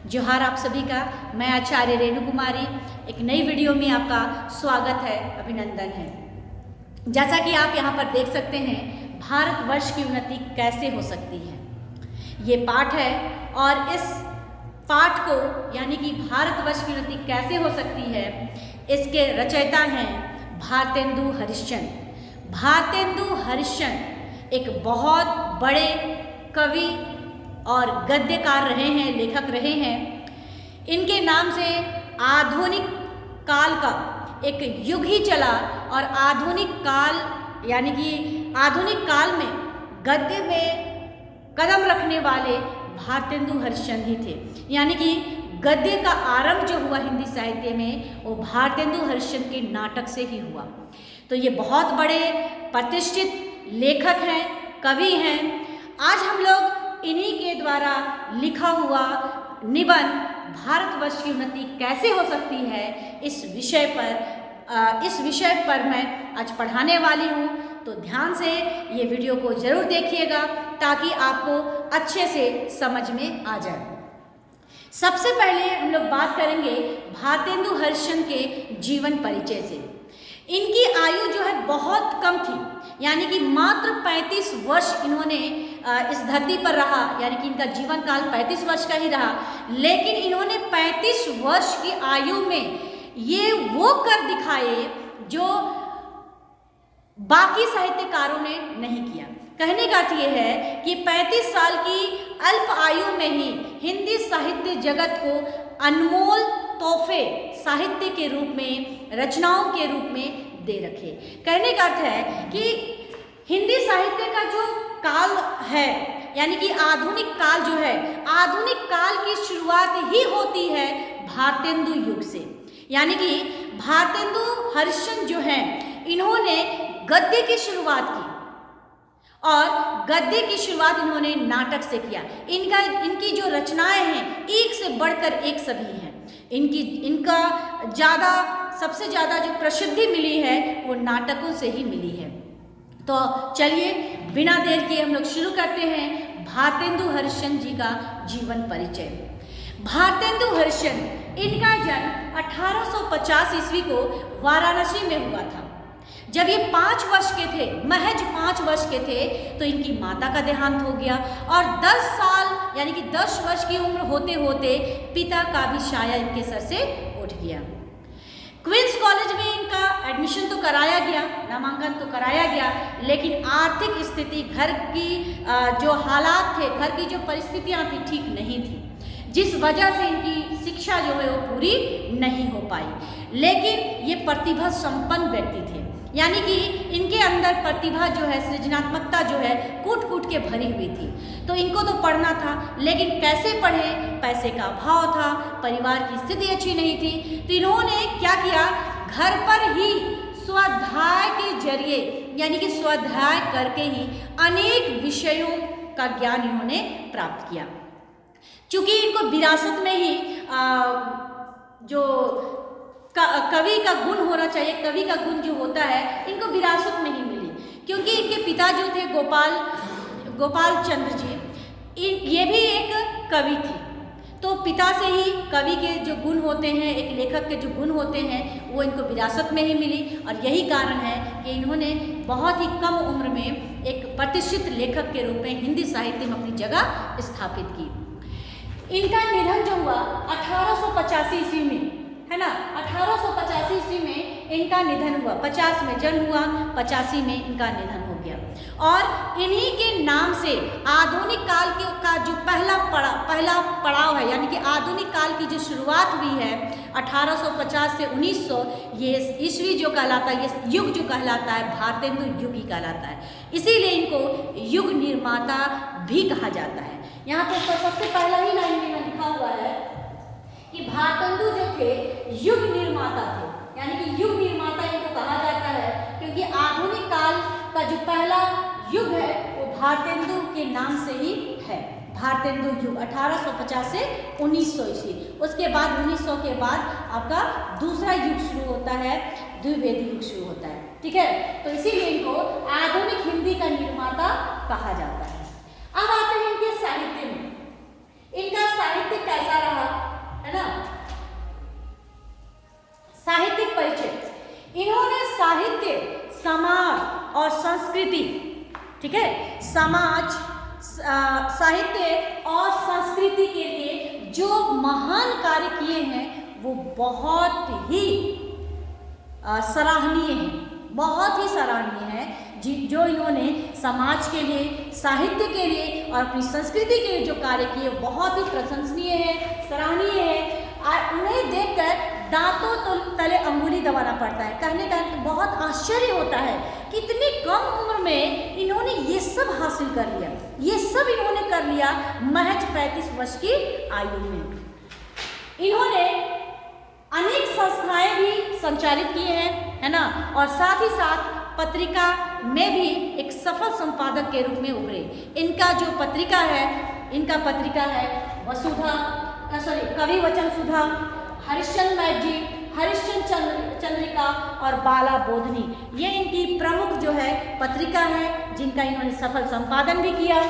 जोहार आप सभी का। मैं आचार्य रेणु कुमारी एक नई वीडियो में आपका स्वागत है, अभिनंदन है। जैसा कि आप यहाँ पर देख सकते हैं, भारतवर्ष की उन्नति कैसे हो सकती है, ये पाठ है। और इस पाठ को यानी कि भारतवर्ष की उन्नति कैसे हो सकती है, इसके रचयिता हैं भारतेंदु हरिश्चंद्र। भारतेंदु हरिश्चंद्र एक बहुत बड़े कवि और गद्यकार रहे हैं, लेखक रहे हैं। इनके नाम से आधुनिक काल का एक युग ही चला और आधुनिक काल यानी कि आधुनिक काल में गद्य में कदम रखने वाले भारतेंदु हरिश्चंद्र ही थे। यानी कि गद्य का आरंभ जो हुआ हिंदी साहित्य में, वो भारतेंदु हरिश्चंद्र के नाटक से ही हुआ। तो ये बहुत बड़े प्रतिष्ठित लेखक हैं, कवि हैं। आज हम लोग इन्हीं के द्वारा लिखा हुआ निबंध भारतवर्ष की उन्नति कैसे हो सकती है, इस विषय पर मैं आज पढ़ाने वाली हूँ। तो ध्यान से ये वीडियो को ज़रूर देखिएगा ताकि आपको अच्छे से समझ में आ जाए। सबसे पहले हम लोग बात करेंगे भारतेंदु हरिश्चंद्र के जीवन परिचय से। इनकी आयु जो है बहुत कम थी, यानी कि मात्र 35 वर्ष इन्होंने इस धरती पर रहा, यानी कि इनका जीवन काल 35 वर्ष का ही रहा। लेकिन इन्होंने 35 वर्ष की आयु में ये वो कर दिखाए जो बाकी साहित्यकारों ने नहीं किया। कहने का अर्थ ये है कि 35 साल की अल्प आयु में ही हिंदी साहित्य जगत को अनमोल तोहफे साहित्य के रूप में, रचनाओं के रूप में दे रखे। कहने का अर्थ है कि हिंदी साहित्य का जो काल है, यानी कि आधुनिक काल जो है, आधुनिक काल की शुरुआत ही होती है भारतेंदु युग से। यानी कि भारतेंदु हरिश्चंद्र जो हैं, इन्होंने गद्य की शुरुआत की और गद्य की शुरुआत इन्होंने नाटक से किया। इनकी जो रचनाएं हैं, एक से बढ़कर एक सभी हैं। इनका सबसे ज़्यादा जो प्रसिद्धि मिली है वो नाटकों से ही मिली है। तो चलिए बिना देर किए हम लोग शुरू करते हैं भारतेंदु हरिश्चंद्र जी का जीवन परिचय। भारतेंदु हरिश्चंद्र, इनका जन्म 1850 ईस्वी को वाराणसी में हुआ था। जब ये 5 वर्ष के थे, महज 5 वर्ष के थे, तो इनकी माता का देहांत हो गया और 10 साल यानी कि 10 वर्ष की उम्र होते होते पिता का भी साया इनके सर से उठ गया। क्वींस कॉलेज में इनका एडमिशन तो कराया गया, नामांकन तो कराया गया, लेकिन आर्थिक स्थिति, घर की जो हालात थे, घर की जो परिस्थितियाँ थी, ठीक नहीं थी, जिस वजह से इनकी शिक्षा जो है वो पूरी नहीं हो पाई। लेकिन ये प्रतिभा संपन्न व्यक्ति थे, यानी कि इनके अंदर प्रतिभा जो है, सृजनात्मकता जो है, कूट कूट के भरी हुई थी। तो इनको तो पढ़ना था, लेकिन कैसे पढ़े, पैसे का अभाव था, परिवार की स्थिति अच्छी नहीं थी। तो इन्होंने क्या किया, घर पर ही स्वाध्याय के जरिए, यानी कि स्वाध्याय करके ही अनेक विषयों का ज्ञान इन्होंने प्राप्त किया। चूँकि इनको विरासत में ही जो कवि का गुण होना चाहिए, कवि का गुण जो होता है, इनको विरासत में ही मिली। क्योंकि इनके पिता जो थे गोपाल चंद्र जी, ये भी एक कवि थे। तो पिता से ही कवि के जो गुण होते हैं, एक लेखक के जो गुण होते हैं, वो इनको विरासत में ही मिली। और यही कारण है कि इन्होंने बहुत ही कम उम्र में एक प्रतिष्ठित लेखक के रूप में हिंदी साहित्य में अपनी जगह स्थापित की। इनका निधन जो हुआ 1885 ईस्वी में, है ना, 1885 ईस्वी में इनका निधन हुआ। 50 में जन्म हुआ, 85 में इनका निधन हो गया। और इन्हीं के नाम से आधुनिक काल का जो पहला पड़ाव है, यानी कि आधुनिक काल की जो शुरुआत हुई है 1850 से 1900, ये ईस्वी जो कहलाता है, ये युग जो कहलाता है, भारतेंदु युग ही कहलाता है। इसीलिए इनको युग निर्माता भी कहा जाता है। यहाँ पे सबसे पहला ही लाइन में लिखा हुआ है कि भारतेंदु जो थे युग निर्माता थे, यानी कि युग निर्माता इनको कहा जाता है क्योंकि आधुनिक काल का जो पहला युग है वो भारतेंदु के नाम से ही है। भारतेंदु युग 1850 से 1900 ईस्वी। उसके बाद 1900 के बाद आपका दूसरा युग शुरू होता है, द्विवेदी युग शुरू होता है। ठीक है, तो इसीलिए इनको आधुनिक हिंदी का निर्माता कहा जाता है। अब आते हैं इनके साहित्य में। इनका साहित्य कैसा रहा, संस्कृति, ठीक है, समाज, साहित्य और संस्कृति के लिए जो महान कार्य किए हैं वो बहुत ही सराहनीय है, बहुत ही सराहनीय है। जो इन्होंने समाज के लिए, साहित्य के लिए और अपनी संस्कृति के लिए जो कार्य किए बहुत ही प्रशंसनीय है, सराहनीय है। उन्हें देखकर दांतों तले अंगुली दबाना पड़ता है। कहने का बहुत आश्चर्य होता है कि इतनी कम उम्र में इन्होंने ये सब हासिल कर लिया, ये सब इन्होंने कर लिया महज 35 वर्ष की आयु में। इन्होंने अनेक संस्थाएं भी संचालित की हैं, है ना, और साथ ही साथ पत्रिका में भी एक सफल संपादक के रूप में उभरे। इनका जो पत्रिका है वसुधा, कवि वचन सुधा, हरिश्चंद्र मैगजीन, हरिश्चंद्र चंद्रिका और बाला बोधनी, ये इनकी प्रमुख जो है पत्रिका है जिनका इन्होंने सफल संपादन भी किया।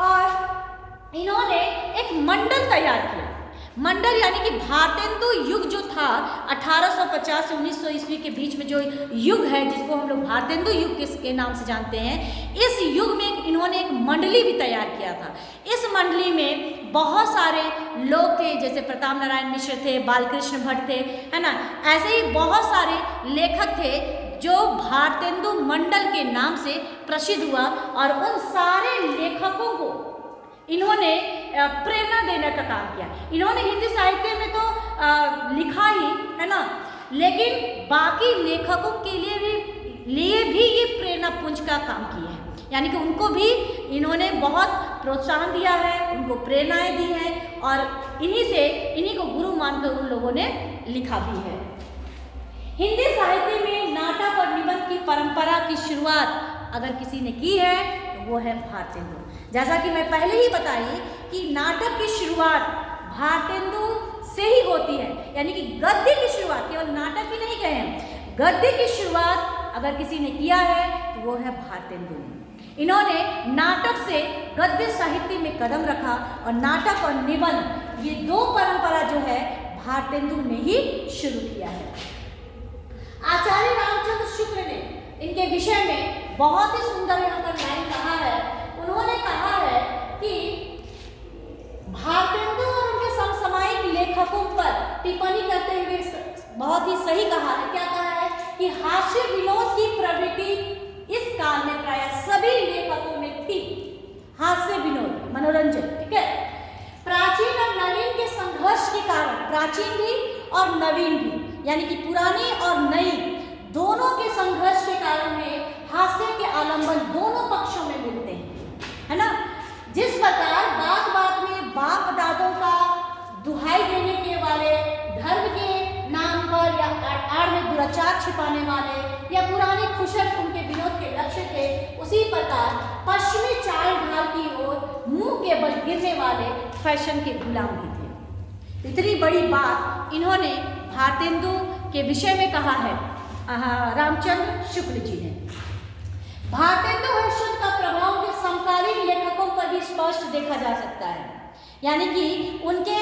और इन्होंने एक मंडल तैयार किया। मंडल यानी कि भारतेंदु युग जो था 1850 से 1900 ईस्वी के बीच में जो युग है, जिसको हम लोग भारतेंदु युग के नाम से जानते हैं, इस युग में इन्होंने एक मंडली भी तैयार किया था। इस मंडली में बहुत सारे लोग थे, जैसे प्रताप नारायण मिश्र थे, बालकृष्ण भट्ट थे, है ना, ऐसे ही बहुत सारे लेखक थे जो भारतेंदु मंडल के नाम से प्रसिद्ध हुआ। और उन सारे लेखकों को इन्होंने प्रेरणा देने का काम किया। इन्होंने हिंदी साहित्य में तो लिखा ही, है ना, लेकिन बाकी लेखकों के लिए भी ये प्रेरणा पुंज का काम किया है। यानी कि उनको भी इन्होंने बहुत प्रोत्साहन दिया है, उनको प्रेरणाएं दी हैं और इन्हीं को गुरु मानकर उन लोगों ने लिखा भी है। हिंदी साहित्य में नाटक और निबंध की परंपरा की शुरुआत अगर किसी ने की है तो वो है भारतेंदु। जैसा कि मैं पहले ही बताई कि नाटक की शुरुआत भारतेंदु से ही होती है, यानी कि गद्य की शुरुआत, केवल नाटक ही नहीं कहें, गद्य की शुरुआत अगर किसी ने किया है तो वो है भारतेंदु ने। इन्होंने नाटक से गद्य साहित्य में कदम रखा और नाटक और निबंध ये दो परंपरा जो है भारतेंदु ने ही शुरू किया है। आचार्य रामचंद्र शुक्ल ने इनके विषय में बहुत ही सुंदर यहाँ पर लाइन कहा है। उन्होंने कहा है कि भारतेंदु और उनके समसामयिक लेखकों पर टिप्पणी करते हुए बहुत ही सही कहा है। क्या कहा है कि हास्य विनोद की प्रवृत्ति इस काल में प्राय सभी लेखकों में थी। हास्य विनोद, मनोरंजन, ठीक है। प्राचीन और नवीन के संघर्ष के कारण, प्राचीन भी और नवीन भी, यानी कि पुरानी और नई दोनों के संघर्ष के कारण में हास्य के आलंबन दोनों पक्षों में मिलते हैं, है ना। जिस प्रकार बात बात में बाप दादों का दुहाई देने के वाले, धर्म के नाम पर या आड़ में दुराचार छिपाने वाले या पुराने खुशर उनके विनोद के लक्ष्य थे, उसी प्रकार पश्चिमी चाल ढाल की ओर मुंह के बल गिरने वाले फैशन के गुलाम भी थे। इतनी बड़ी बात इन्होंने भारतेंदु के विषय में कहा है रामचंद्र शुक्ल जी ने। भारतेंदु हरिश्चंद्र का प्रभाव उनके समकालीन लेखकों पर भी स्पष्ट देखा जा सकता है। यानी कि उनके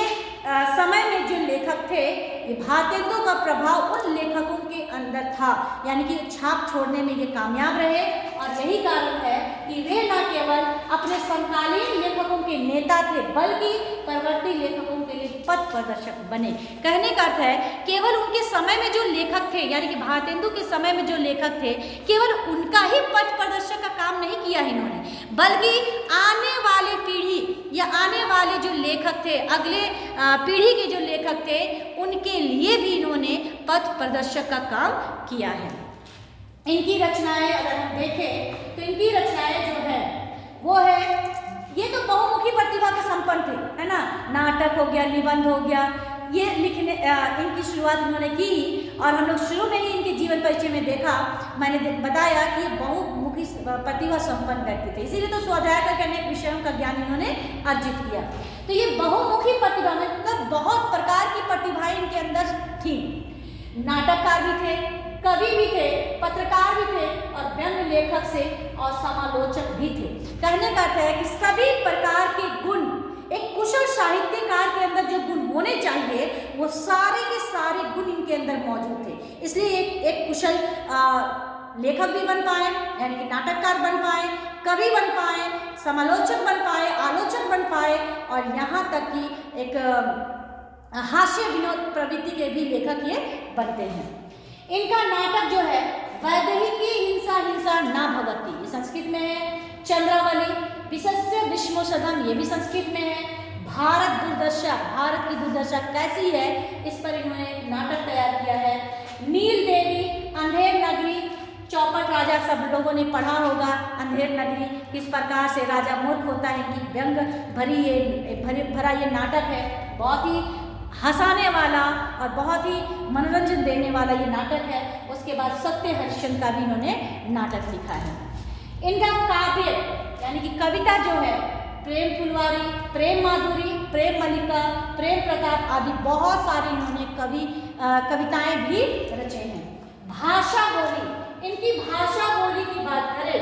समय में जो लेखक थे, ये भारतेंदु का प्रभाव उन लेखकों के अंदर था, यानी कि छाप छोड़ने में ये कामयाब रहे। और यही कारण है कि वे न केवल अपने समकालीन लेखकों के नेता थे, बल्कि परवर्ती लेखकों के लिए पथ प्रदर्शक बने। कहने का अर्थ है केवल उनके समय में जो लेखक थे, यानी कि भारतेंदु के समय में जो लेखक थे, केवल उनका ही पथ प्रदर्शक का काम नहीं किया इन्होंने, बल्कि आने वाली पीढ़ी या आने वाले जो लेखक थे, अगले पीढ़ी के जो लेखक थे, उनके लिए भी इन्होंने पथ प्रदर्शक का काम किया है। इनकी रचनाएं अगर हम देखें तो इनकी रचनाएं जो है वो है, ये तो बहुमुखी प्रतिभा के संपन्न थे, है ना। नाटक हो गया, निबंध हो गया, ये लिखने इनकी शुरुआत इन्होंने की। और हम लोग शुरू में ही इनके जीवन परिचय में देखा, मैंने बताया कि बहुमुखी प्रतिभा संपन्न व्यक्ति थे, इसीलिए तो स्वाध्याय करके अनेक विषयों का ज्ञान इन्होंने अर्जित किया। तो ये बहुमुखी प्रतिभा मतलब बहुत प्रकार की प्रतिभाएं इनके अंदर थी। नाटककार भी थे, कवि भी थे, पत्रकार भी थे और व्यंग्य लेखक से और समालोचक भी थे। कहने का अर्थ है कि सभी प्रकार के गुण, एक कुशल साहित्यकार के अंदर जो गुण होने चाहिए वो सारे के सारे गुण इनके अंदर मौजूद थे। इसलिए एक कुशल लेखक भी बन पाए, यानी कि नाटककार बन पाए, कवि बन पाए, समालोचक बन पाए, आलोचक बन पाए, और यहाँ तक कि एक हास्य विनोद प्रवृत्ति के भी लेखक ये बनते हैं। इनका नाटक जो है वैदेही हिंसा हिंसा ना भवति, ये संस्कृत में है। चंद्रावली, विशस्य विश्वोषधम, ये भी संस्कृत में है। भारत दुर्दशा, भारत की दुर्दशा कैसी है, इस पर इन्होंने एक नाटक तैयार किया है। नील देवी, अंधेर नगरी, चौपट राजा सब लोगों ने पढ़ा होगा। अंधेर नगरी किस प्रकार से राजा मूर्ख होता है कि व्यंग भरा ये नाटक है, बहुत ही हंसाने वाला और बहुत ही मनोरंजन देने वाला ये नाटक है। उसके बाद सत्य हरिश्चंद्र का भी इन्होंने नाटक लिखा है। इनका काव्य यानी कि कविता जो है, प्रेम फुलवारी, प्रेम माधुरी, प्रेम मल्लिका, प्रेम प्रताप आदि बहुत सारी इन्होंने कविताएं भी रचे हैं। भाषा बोली, इनकी भाषा बोली की बात करें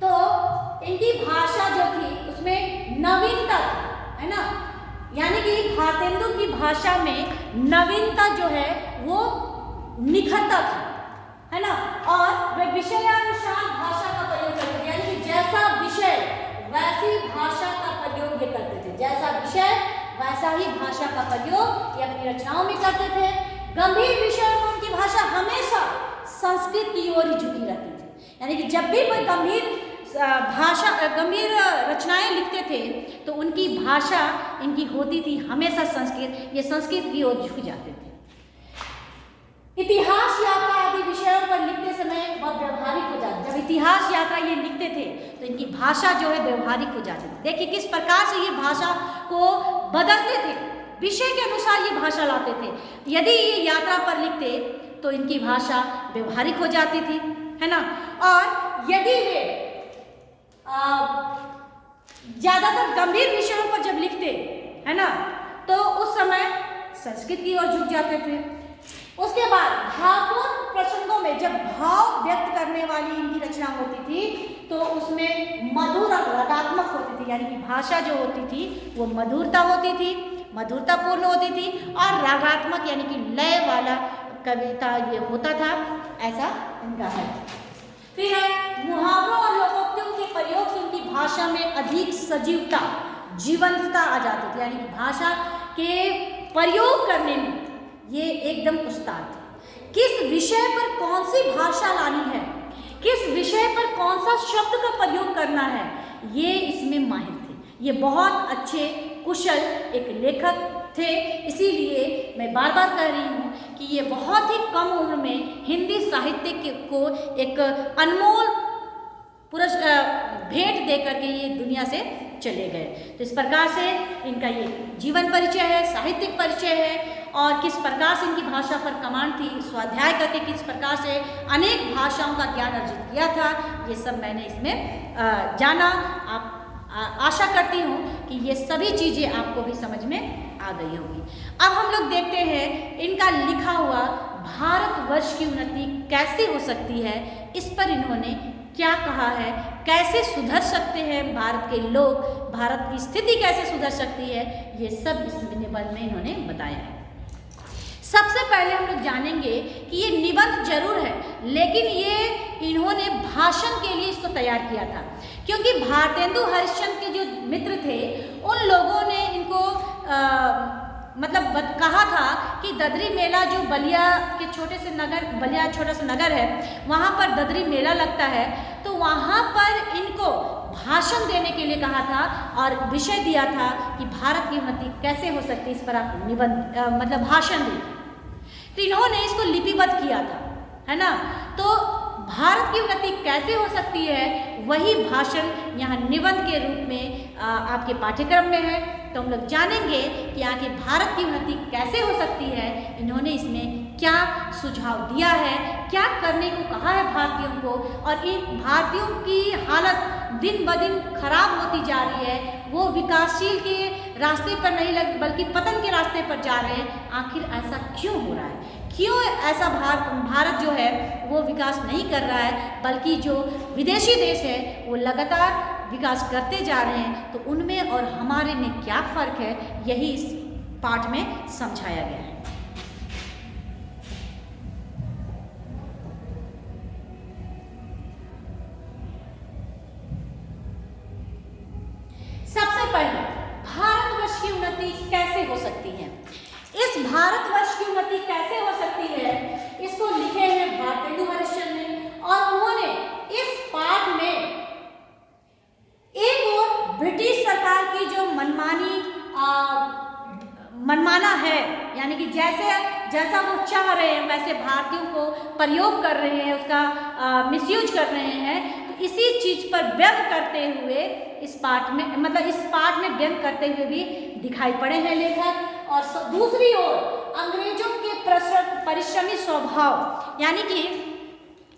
तो इनकी भाषा जो थी उसमें नवीनता थी, है ना, यानी कि भारतेंदु की भाषा में नवीनता जो है वो निखरता था, है ना, और वे विषयानुसार भाषा का प्रयोग करते थे, यानी कि जैसा विषय वैसी भाषा का प्रयोग ये करते थे, जैसा विषय वैसा ही भाषा का प्रयोग ये अपनी रचनाओं में करते थे। गंभीर विषयों में उनकी भाषा हमेशा संस्कृत की ओर ही झुकी रहती थी, यानी कि जब भी कोई गंभीर रचनाएं लिखते थे तो उनकी भाषा इनकी होती थी हमेशा संस्कृत, ये संस्कृत की ओर झुक जाते थे। इतिहास यात्रा आदि विषयों पर लिखते समय वह व्यवहारिक हो जाते, जब इतिहास यात्रा ये लिखते थे तो इनकी भाषा जो है व्यवहारिक हो जाती थी। देखिए किस प्रकार से ये भाषा को बदलते थे, विषय के अनुसार ये भाषा लाते थे। यदि ये यात्रा पर लिखते तो इनकी भाषा व्यवहारिक हो जाती थी, है ना, और यदि वे ज़्यादातर गंभीर विषयों पर जब लिखते, है ना, तो उस समय संस्कृत की ओर झुक जाते थे। उसके बाद भावपूर्ण प्रसंगों में जब भाव व्यक्त करने वाली इनकी रचना होती थी तो उसमें मधुर और रागात्मक होती थी, यानी कि भाषा जो होती थी वो मधुरता होती थी, मधुरतापूर्ण होती थी, और रागात्मक यानी कि लय वाला कविता ये होता था, ऐसा इनका है। फिर है मुहावरों और लोकोक्तियों के प्रयोग से उनकी भाषा में अधिक सजीवता, जीवंतता आ जाती थी, यानी कि भाषा के प्रयोग करने में ये एकदम उस्ताद थे। किस विषय पर कौन सी भाषा लानी है, किस विषय पर कौन सा शब्द का प्रयोग करना है, ये इसमें माहिर थे। ये बहुत अच्छे कुशल एक लेखक थे, इसीलिए मैं बार बार कह रही हूँ कि ये बहुत ही कम उम्र में हिंदी साहित्य को एक अनमोल भेंट दे करके ये दुनिया से चले गए। तो इस प्रकार से इनका ये जीवन परिचय है, साहित्यिक परिचय है, और किस प्रकार से इनकी भाषा पर कमांड थी, स्वाध्याय करके किस प्रकार से अनेक भाषाओं का ज्ञान अर्जित किया था, ये सब मैंने इसमें जाना। आप आशा करती हूँ कि ये सभी चीज़ें आपको भी समझ में आ गई होगी। अब हम लोग देखते हैं इनका लिखा हुआ भारतवर्ष की उन्नति कैसे हो सकती है, इस पर इन्होंने क्या कहा है, कैसे सुधर सकते हैं भारत के लोग, भारत की स्थिति कैसे सुधर सकती है, ये सब इस निबंध में इन्होंने बताया है। सबसे पहले हम लोग जानेंगे कि ये निबंध जरूर है, लेकिन ये इन्होंने भाषण के लिए इसको तैयार किया था, क्योंकि भारतेंदु हरिश्चंद्र के जो मित्र थे उन लोगों ने इनको कहा था कि ददरी मेला जो बलिया के छोटे से नगर, बलिया छोटा सा नगर है, वहाँ पर ददरी मेला लगता है, तो वहाँ पर इनको भाषण देने के लिए कहा था और विषय दिया था कि भारत की उन्नति कैसे हो सकती है, इस पर आप निबंध भाषण दें। तो इन्होंने इसको लिपिबद्ध किया था, है ना। तो भारत की उन्नति कैसे हो सकती है, वही भाषण यहाँ निबंध के रूप में आपके पाठ्यक्रम में है। तो हम लोग जानेंगे कि आखिर भारत की उन्नति कैसे हो सकती है, इन्होंने इसमें क्या सुझाव दिया है, क्या करने को कहा है भारतीयों को, और इन भारतीयों की हालत दिन ब दिन खराब होती जा रही है, वो विकासशील के रास्ते पर नहीं बल्कि पतन के रास्ते पर जा रहे हैं। आखिर ऐसा क्यों हो रहा है, क्यों ऐसा भारत जो है वो विकास नहीं कर रहा है, बल्कि जो विदेशी देश है वो लगातार विकास करते जा रहे हैं। तो उनमें और हमारे में क्या फ़र्क है, यही इस पाठ में समझाया गया है। उन्नति कैसे हो सकती है, इस भारतवर्ष की उन्नति कैसे हो सकती है, इसको लिखे हैं भारतेंदु हरिश्चंद्र ने। और उन्होंने इस पाठ में एक और ब्रिटिश सरकार की जो मनमाना है, यानी कि जैसा वो चाह रहे हैं वैसे भारतीयों को प्रयोग कर रहे हैं, उसका मिसयूज कर रहे हैं, तो इसी चीज पर व्यंग करते हुए इस पाठ में व्यंग करते हुए भी दिखाई पड़े हैं लेखक। और दूसरी ओर अंग्रेजों के परिश्रमी स्वभाव, यानी कि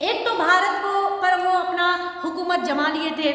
एक तो भारत पर वो अपना हुकूमत जमा लिए थे,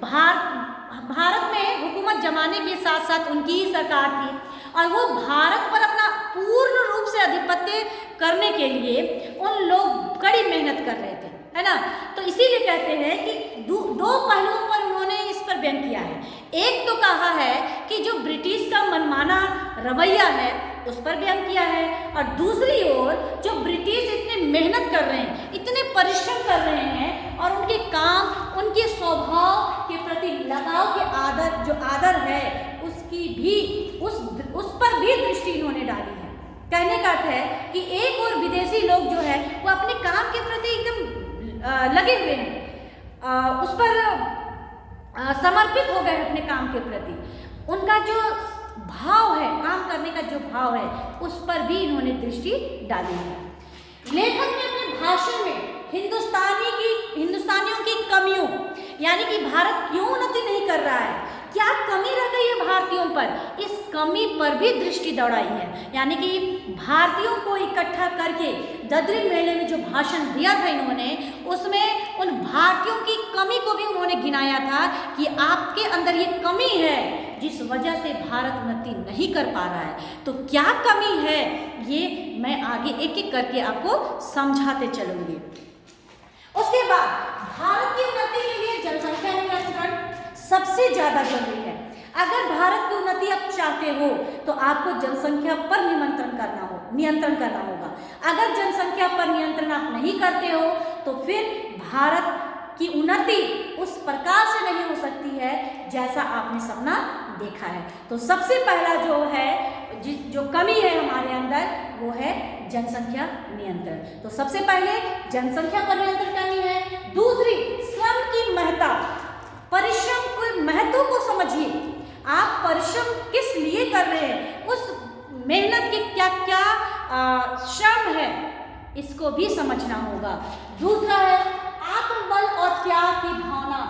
भारत में हुकूमत जमाने के साथ साथ उनकी ही सरकार थी और वो भारत पर अपना पूर्ण रूप से आधिपत्य करने के लिए उन लोग कड़ी मेहनत कर रहे थे, है ना। तो इसीलिए कहते हैं कि दो पहलुओं पर उन्होंने इस पर व्यंग किया है। एक तो कहा है कि जो ब्रिटिश का मनमाना रवैया है उस पर व्यंग किया है, और दूसरी ओर जो ब्रिटिश इतने मेहनत कर रहे हैं, इतने परिश्रम कर रहे हैं और उनके काम, उनके स्वभाव के प्रति लगाव के आदर है उसकी भी उस पर भी दृष्टि इन्होंने डाली है। कहने का अर्थ है कि एक और विदेशी लोग जो है वो अपने काम के प्रति एकदम लगे हुए हैं, उस पर समर्पित हो गए अपने काम के प्रति। उनका जो भाव है, काम करने का जो भाव है, उस पर भी इन्होंने दृष्टि डाली है। लेखक ने अपने भाषण में हिंदुस्तानियों की कमियों, यानी कि भारत क्यों उन्नति नहीं कर रहा है, क्या कमी रह गई है भारतीयों पर, इस कमी पर भी दृष्टि दौड़ाई है। यानी कि भारतीयों को इकट्ठा करके ददरी मेले में जो भाषण दिया था इन्होंने, उसमें उन भारतीयों की कमी को भी उन्होंने गिनाया था कि आपके अंदर ये कमी है जिस वजह से भारत उन्नति नहीं कर पा रहा है। तो क्या कमी है ये मैं आगे एक एक करके आपको समझाते चलूंगी। उसके बाद भारत की उन्नति के लिए जनसंख्या नियंत्रण सबसे ज़्यादा जरूरी है। अगर भारत की उन्नति आप चाहते हो तो आपको जनसंख्या पर नियंत्रण करना होगा। अगर जनसंख्या पर नियंत्रण आप नहीं करते हो तो फिर भारत की उन्नति उस प्रकार से नहीं हो सकती है जैसा आपने सपना देखा है। तो सबसे पहला जो कमी है हमारे अंदर वो है जनसंख्या नियंत्रण। तो सबसे पहले जनसंख्या पर नियंत्रण करनी है। दूसरी, श्रम की महत्ता, परिश्रम के महत्व को समझिए। आप परिश्रम किस लिए कर रहे हैं, उस मेहनत के क्या क्या श्रम है, इसको भी समझना होगा। दूसरा है आत्मबल और त्याग की भावना,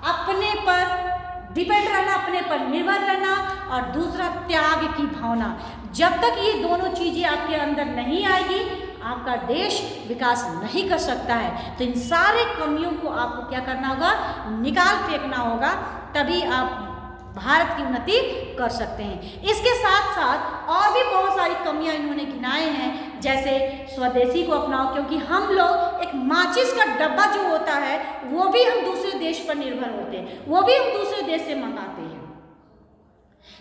अपने पर डिपेंड रहना, अपने पर निर्भर रहना, और दूसरा त्याग की भावना। जब तक ये दोनों चीज़ें आपके अंदर नहीं आएगी आपका देश विकास नहीं कर सकता है। तो इन सारे कमियों को आपको क्या करना होगा, निकाल फेंकना होगा, तभी आप भारत की उन्नति कर सकते हैं। इसके साथ साथ और भी बहुत सारी कमियां इन्होंने गिनाए हैं, जैसे स्वदेशी को अपनाओ, क्योंकि हम लोग एक माचिस का डब्बा जो होता है वो भी हम दूसरे देश पर निर्भर होते हैं, वो भी हम दूसरे देश से मंगाते हैं।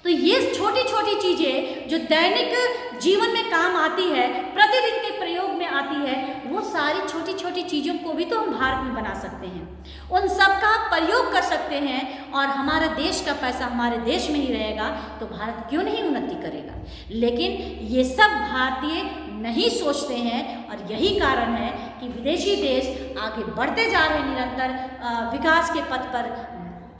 तो ये छोटी छोटी चीज़ें जो दैनिक जीवन में काम आती है, प्रतिदिन के प्रयोग में आती है, वो सारी छोटी छोटी चीज़ों को भी तो हम भारत में बना सकते हैं, उन सब का प्रयोग कर सकते हैं, और हमारा देश का पैसा हमारे देश में ही रहेगा तो भारत क्यों नहीं उन्नति करेगा। लेकिन ये सब भारतीय नहीं सोचते हैं, और यही कारण है कि विदेशी देश आगे बढ़ते जा रहे हैं, निरंतर विकास के पथ पर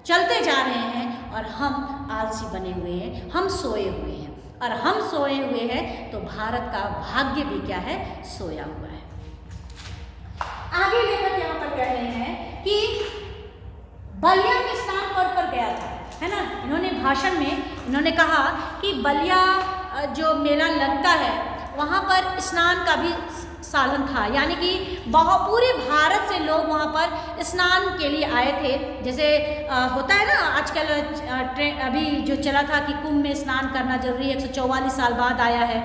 चलते जा रहे हैं, और हम आलसी बने हुए हैं, हम सोए हुए हैं, और हम सोए हुए हैं तो भारत का भाग्य भी क्या है, सोया हुआ है। आगे लेकर यहाँ पर कह रहे हैं कि बलिया में स्नान पर गया था, है ना। इन्होंने भाषण में इन्होंने कहा कि बलिया जो मेला लगता है वहाँ पर स्नान का भी साधन था, यानी कि पूरे भारत से लोग वहाँ पर स्नान के लिए आए थे। जैसे होता है ना आजकल अभी जो चला था कि कुंभ में स्नान करना जरूरी है, 144 साल बाद आया है,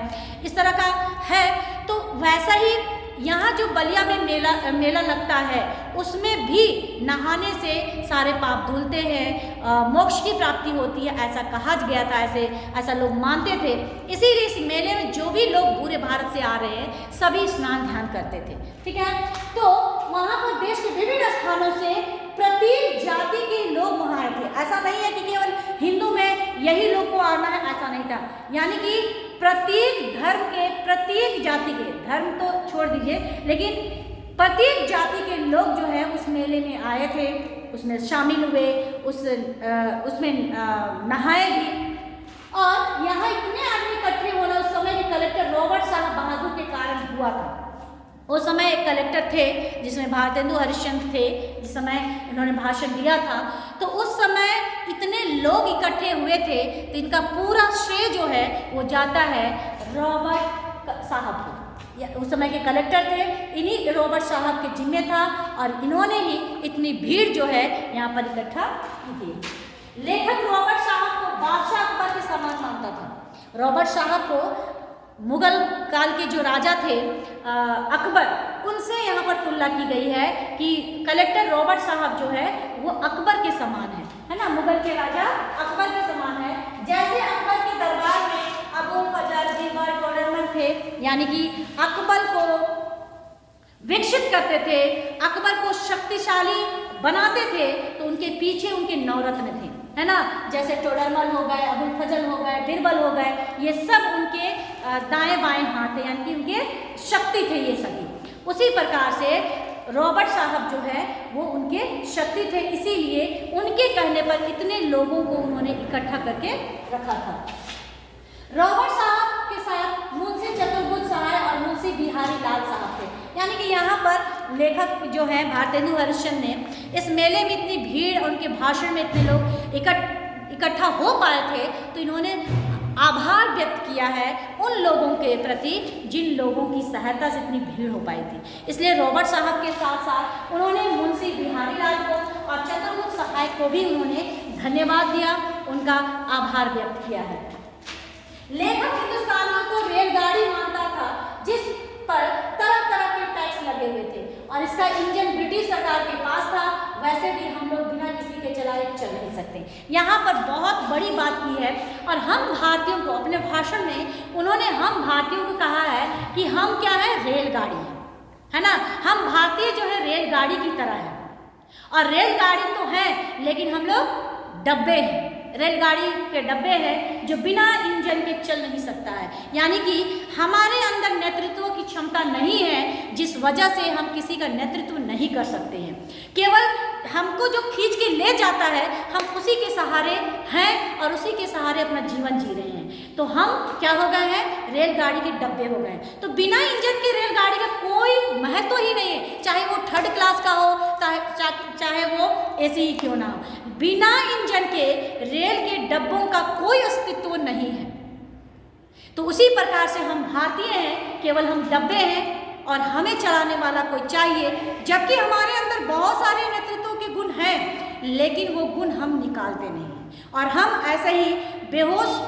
इस तरह का है। तो वैसा ही यहाँ जो बलिया में मेला लगता है उसमें भी नहाने से सारे पाप धुलते हैं, मोक्ष की प्राप्ति होती है, ऐसा कहा गया था, ऐसा लोग मानते थे। इसीलिए इस मेले में जो भी लोग पूरे भारत से आ रहे हैं सभी स्नान ध्यान करते थे, ठीक है। तो वहाँ पर देश के विभिन्न स्थानों से प्रत्येक जाति के लोग वहाँ आए थे। ऐसा नहीं है कि केवल हिंदू में यही लोग को आना है, ऐसा नहीं था। यानी कि प्रत्येक धर्म के, प्रत्येक जाति के, धर्म तो छोड़ दीजिए, लेकिन प्रत्येक जाति के लोग जो है उस मेले में आए थे, उसमें शामिल हुए, उसमें नहाए भी। और यहाँ इतने आदमी इकट्ठे होना उस समय के कलेक्टर रॉबर्ट साहब बहादुर के कारण हुआ था। उस समय एक कलेक्टर थे जिसमें भारतेंदु हरिश्चंद्र थे, जिस समय इन्होंने भाषण दिया था। तो उस समय इतने लोग इकट्ठे हुए थे, तो इनका पूरा श्रेय जो है वो जाता है रॉबर्ट साहब को। उस समय के कलेक्टर थे, इन्हीं रॉबर्ट साहब के जिम्मे था, और इन्होंने ही इतनी भीड़ जो है यहाँ पर इकट्ठा की थी। लेखक रॉबर्ट साहब को बादशाह अकबर के समान मानता था। रॉबर्ट साहब को मुगल काल के जो राजा थे अकबर, उनसे यहाँ पर तुलना की गई है कि कलेक्टर रॉबर्ट साहब जो है वो अकबर के समान है ना, मुगल के राजा अकबर के समान है। जैसे अकबर के दरबार में अबुल फजल, बीरबल, टोडरमल थे, यानी कि अकबर को विकसित करते थे, अकबर को शक्तिशाली बनाते थे, तो उनके पीछे उनके नौरत्न थे, है ना। जैसे टोडरमल हो गए, अबुल फजल हो गए, बीरबल हो गए, ये सब उनके दाएं बाएं हाथ थे, यानी कि उनके शक्ति थे ये सभी। उसी प्रकार से रॉबर्ट साहब जो है वो उनके शक्ति थे, इसीलिए उनके कहने पर इतने लोगों को उन्होंने इकट्ठा करके रखा था। रॉबर्ट साहब के साथ मुंशी चतुर्भुज सहाय और मुंशी बिहारी लाल साहब थे। यानी कि यहाँ पर लेखक जो है भारतेंदु हरिश्चंद्र ने इस मेले में इतनी भीड़ और उनके भाषण में इतने लोग इकट्ठा हो पाए थे, तो इन्होंने आभार व्यक्त किया है उन लोगों के प्रति जिन लोगों की सहायता से इतनी भीड़ हो पाई थी। इसलिए रॉबर्ट साहब के साथ साथ उन्होंने मुंशी बिहारी लाल को और चतुर्भुज सहाय को भी उन्होंने धन्यवाद दिया, उनका आभार व्यक्त किया है। लेखक हिंदुस्तानियों को रेलगाड़ी मानता था जिस पर तरह तरह के टैक्स लगे हुए थे, और इसका इंजन ब्रिटिश सरकार के पास था। वैसे भी हम लोग बिना किसी के चलाए चल नहीं सकते। यहाँ पर बहुत बड़ी बात की है, और हम भारतीयों को अपने भाषण में उन्होंने हम भारतीयों को कहा है कि हम क्या है, रेलगाड़ी है ना। हम भारतीय जो है रेलगाड़ी की तरह है, और रेलगाड़ी तो है लेकिन हम लोग डब्बे हैं, रेलगाड़ी के डब्बे हैं जो बिना इंजन के चल नहीं सकता है। यानी कि हमारे अंदर नेतृत्व की क्षमता नहीं है, जिस वजह से हम किसी का नेतृत्व नहीं कर सकते हैं। केवल हमको जो खींच के ले जाता है, हम उसी के सहारे हैं और उसी के सहारे अपना जीवन जी रहे हैं। तो हम क्या हो गए हैं, रेलगाड़ी के डब्बे हो गए। तो बिना इंजन की रेलगाड़ी का कोई महत्व ही नहीं है, चाहे वो थर्ड क्लास का हो, चाहे वो एसी ही क्यों ना हो। बिना इंजन के रेल के डब्बों का कोई अस्तित्व नहीं है। तो उसी प्रकार से हम भारतीय हैं, केवल हम डब्बे हैं और हमें चलाने वाला कोई चाहिए, जबकि हमारे अंदर बहुत सारे नेतृत्व के गुण हैं, लेकिन वो गुण हम निकालते नहीं हैं, और हम ऐसे ही बेहोश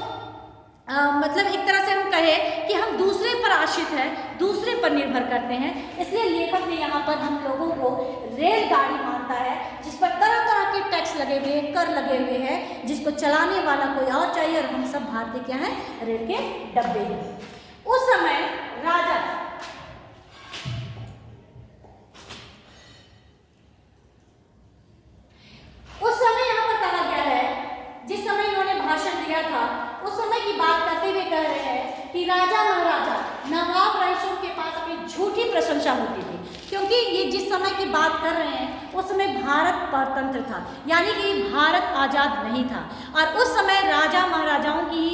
मतलब एक तरह से हम कहें कि हम दूसरे पर आश्रित हैं, दूसरे पर निर्भर करते हैं। इसलिए लेखक ने यहाँ पर हम लोगों को रेलगाड़ी मानता है जिस पर तरह तरह के टैक्स लगे हुए हैं, कर लगे हुए हैं, जिसको चलाने वाला कोई और चाहिए, और हम सब भारतीय क्या हैं, रेल के डब्बे हैं। उस समय राजा यहाँ पर कहा गया है, जिस समय इन्होंने भाषण दिया था उस समय की बात करते हुए कह रहे हैं कि राजा महाराजा नवाब रईसों के पास अपनी झूठी प्रशंसा होती थी, क्योंकि ये जिस समय की बात कर रहे हैं उस समय भारत परतंत्र था, यानी कि भारत आज़ाद नहीं था, और उस समय राजा महाराजाओं की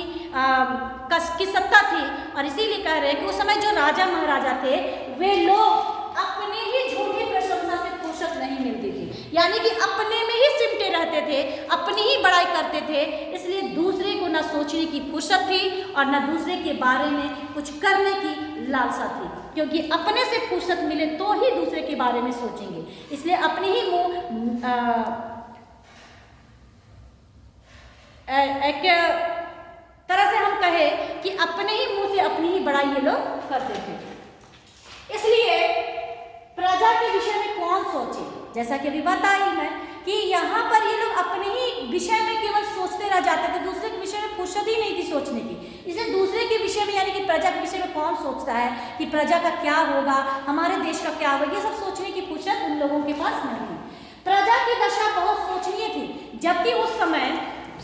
सत्ता थी। और इसीलिए कह रहे हैं कि उस समय जो राजा महाराजा थे वे लोग अपनी ही झूठी प्रशंसा से फुर्सत नहीं मिलती थी, यानी कि अपने में ही सिमटे रहते थे, अपनी ही बड़ाई करते थे। इसलिए दूसरे को न सोचने की फुर्सत थी और न दूसरे के बारे में कुछ करने की लालसा थी, क्योंकि अपने से फुर्सत मिले तो ही दूसरे के बारे में सोचेंगे। इसलिए अपने ही मुँह एक तरह से हम कहें कि अपने ही मुंह से अपनी ही बड़ाई ये लोग करते थे। इसलिए प्रजा के विषय में कौन सोचे, जैसा कि अभी बताई मैं कि यहाँ पर ये लोग अपने ही विषय में केवल सोचते रह जाते थे, दूसरे के विषय में फुर्सत ही नहीं थी सोचने की। इसलिए दूसरे के विषय में यानी कि प्रजा के विषय में कौन सोचता है कि प्रजा का क्या होगा, हमारे देश का क्या होगा, ये सब सोचने की फुर्सत उन लोगों के पास नहीं थी। प्रजा की दशा बहुत सोचनीय थी, जबकि उस समय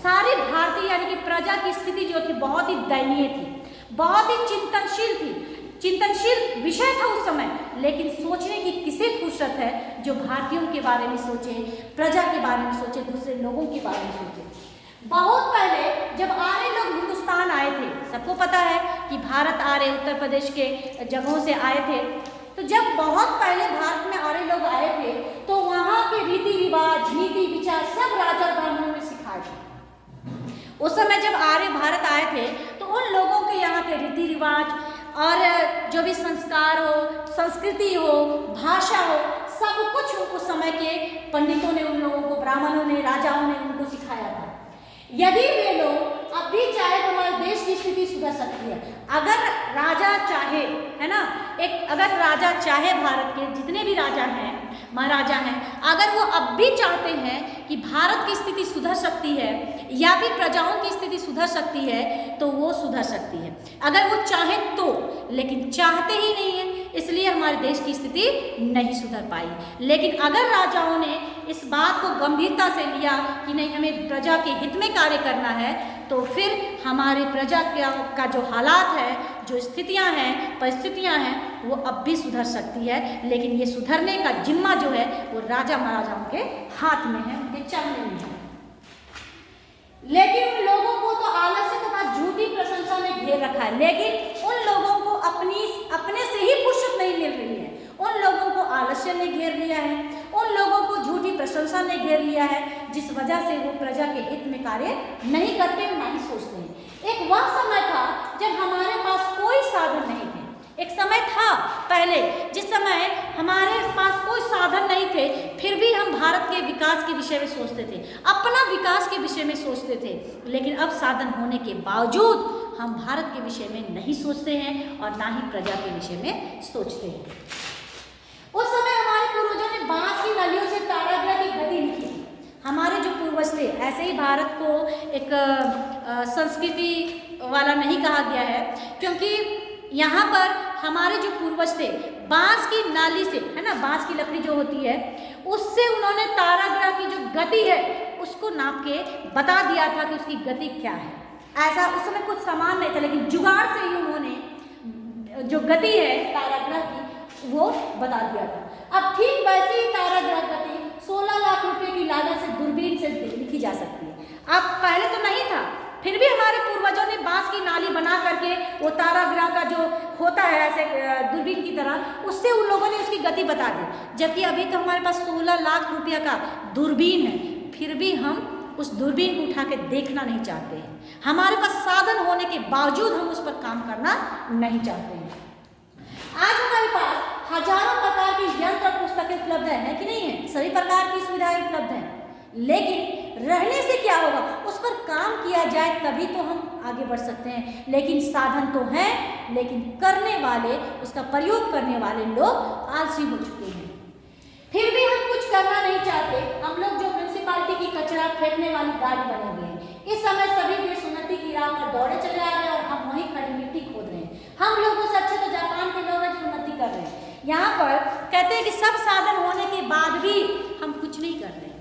सारे भारतीय यानी कि प्रजा की स्थिति जो थी बहुत ही दयनीय थी, बहुत ही चिंतनशील विषय था उस समय। लेकिन सोचने की किसे फुर्सत है जो भारतीयों के बारे में सोचे, प्रजा के बारे में सोचे, दूसरे लोगों के बारे में सोचे। बहुत पहले जब आर्य लोग हिंदुस्तान आए थे, सबको पता है कि भारत आर्य उत्तर प्रदेश के जगहों से आए थे, तो जब बहुत पहले भारत में आर्य लोग आए थे तो वहाँ के रीति रिवाज, नीति विचार सब राजा ब्राह्मणों ने सिखाए थे। उस समय जब आर्य भारत आए थे तो उन लोगों के यहाँ के रीति रिवाज और जो भी संस्कार हो, संस्कृति हो, भाषा हो, सब कुछ उस समय के पंडितों ने उन लोगों को, ब्राह्मणों ने, राजाओं ने उनको सिखाया था। यदि वे लोग अब भी चाहे तो हमारे देश की स्थिति सुधर सकती है। अगर राजा चाहे, है ना, अगर राजा चाहे, भारत के जितने भी राजा हैं, महाराजा हैं, अगर वो अब भी चाहते हैं कि भारत की स्थिति सुधर सकती है या फिर प्रजाओं की स्थिति सुधर सकती है तो वो सुधर सकती है, अगर वो चाहे तो। लेकिन चाहते ही नहीं है, इसलिए हमारे देश की स्थिति नहीं सुधर पाई। लेकिन अगर राजाओं ने इस बात को गंभीरता से लिया कि नहीं, हमें प्रजा के हित में कार्य करना है, तो फिर हमारे प्रजा का जो हालात है, जो स्थितियां हैं, परिस्थितियां हैं, वो अब भी सुधर सकती है। लेकिन ये सुधरने का जिम्मा जो है वो राजा महाराजाओं के हाथ में है, उनके चलने में है। लेकिन उन लोगों को तो आलस्य तथा झूठी प्रशंसा ने घेर रखा है। लेकिन उन लोगों को अपने से ही फुर्सत नहीं मिल रही है। उन लोगों को आलस्य ने घेर लिया है, उन लोगों को झूठी प्रशंसा ने घेर लिया है, जिस वजह से वो प्रजा के हित में कार्य नहीं करते, ना ही सोचते हैं। एक वह समय था जब हमारे पास कोई साधन नहीं थे। एक समय था पहले जिस समय हमारे पास कोई साधन नहीं थे, फिर भी हम भारत के विकास के विषय में सोचते थे, अपना विकास के विषय में सोचते थे। लेकिन अब साधन होने के बावजूद हम भारत के विषय में नहीं सोचते हैं और ना ही प्रजा के विषय में सोचते हैं। उस समय हमारे पूर्वजों ने बांस की नलियों से तारागृह की गति लिखी। हमारे जो पूर्वज थे, ऐसे ही भारत को एक संस्कृति वाला नहीं कहा गया है, क्योंकि यहाँ पर हमारे जो पूर्वज थे बांस की नाली से, है ना, बांस की लकड़ी जो होती है उससे उन्होंने तारागृह की जो गति है उसको नाप के बता दिया था कि उसकी गति क्या है। ऐसा उस समय कुछ सामान नहीं था, लेकिन जुगाड़ से ही उन्होंने जो गति है तारागृह की वो बता दिया था। अब ठीक वैसे ही तारागृह गति 16 लाख रुपए की लागत से दूरबीन से लिखी जा सकती है। अब पहले तो नहीं था, फिर भी हमारे पूर्वजों ने बांस की नाली बना करके वो तारागृह का जो होता है ऐसे दूरबीन की तरह, उससे उन लोगों ने उसकी गति बता दी। जबकि अभी तो हमारे पास 16 लाख रुपया का दूरबीन है, फिर भी हम उस दूरबीन को उठा के देखना नहीं चाहते हैं। हमारे पास साधन होने के बावजूद हम उस पर काम करना नहीं चाहते हैं। आज हमारे पास हजारों प्रकार की यंत्र और पुस्तकें उपलब्ध है कि नहीं है, सभी प्रकार की सुविधाएं उपलब्ध हैं। लेकिन रहने से क्या होगा, उस पर काम किया जाए तभी तो हम आगे बढ़ सकते हैं। लेकिन साधन तो हैं, लेकिन करने वाले, उसका प्रयोग करने वाले लोग आलसी हो चुके हैं। फिर भी हम कुछ करना नहीं चाहते। हम लोग जो म्यूनसिपालिटी की कचरा फेंकने वाली गाड़ी बने हुए हैं, इस समय सभी देश उन्नति की राह पर दौड़े चले आ रहे हैं और हम वहीं खड़ी मिट्टी खोद रहे हैं। हम लोगों से अच्छे तो जापान के लोग हैं जो उन्नति कर रहे हैं। यहाँ पर कहते हैं कि सब साधन होने के बाद भी हम कुछ नहीं कर रहे हैं।